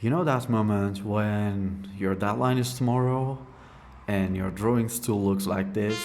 You know that moment when your deadline is tomorrow and your drawing still looks like this?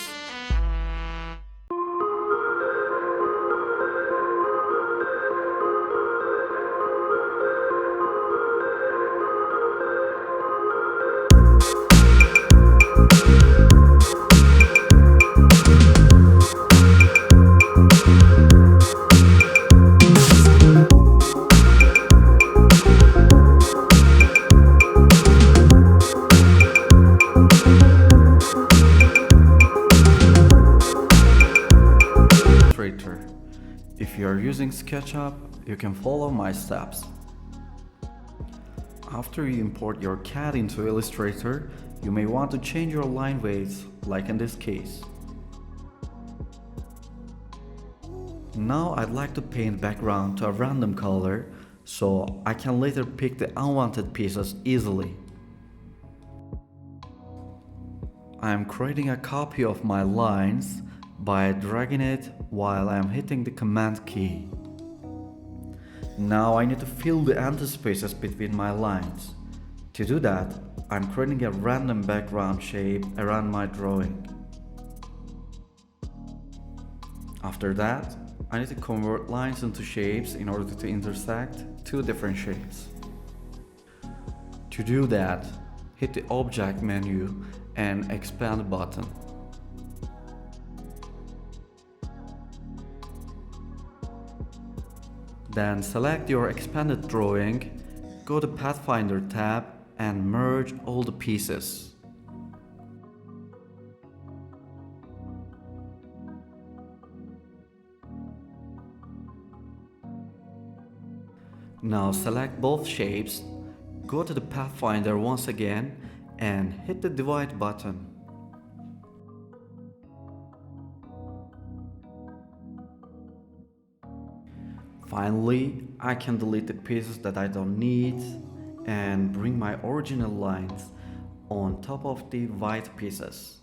Illustrator. If you are using SketchUp, you can follow my steps. After you import your CAD into Illustrator, you may want to change your line weights, like in this case. Now I'd like to paint background to a random color, so I can later pick the unwanted pieces easily. I am creating a copy of my lines by dragging it while I am hitting the Command key. Now I need to fill the empty spaces between my lines. To do that, I'm creating a random background shape around my drawing. After that, I need to convert lines into shapes in order to intersect two different shapes. To do that, hit the Object menu and Expand button. Then select your expanded drawing, go to Pathfinder tab and merge all the pieces. Now select both shapes, go to the Pathfinder once again and hit the Divide button. Finally, I can delete the pieces that I don't need and bring my original lines on top of the white pieces.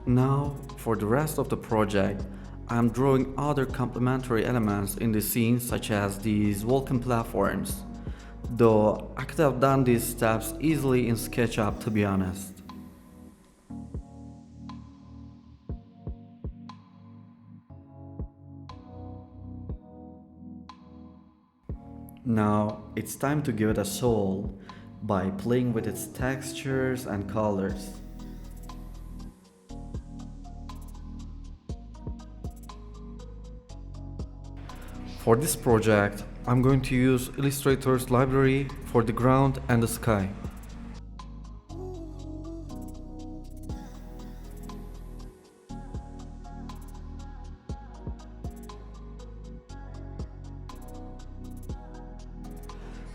Now, for the rest of the project, I'm drawing other complementary elements in the scene, such as these walking platforms, though I could have done these steps easily in SketchUp, to be honest. Now, it's time to give it a soul by playing with its textures and colors. For this project, I'm going to use Illustrator's library for the ground and the sky.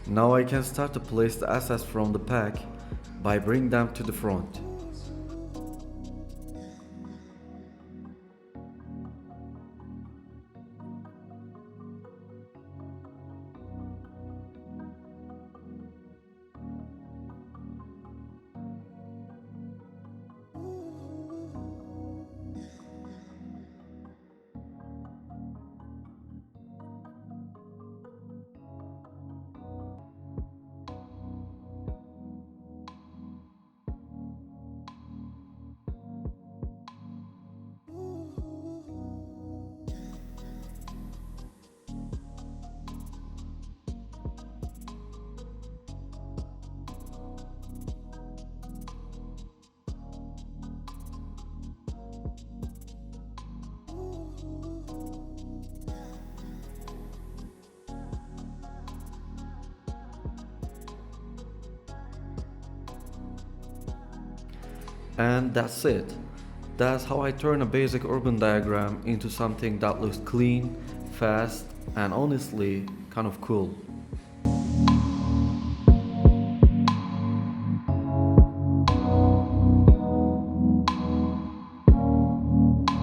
Now I can start to place the assets from the pack by bringing them to the front. And that's it. That's how I turn a basic urban diagram into something that looks clean, fast, and honestly kind of cool.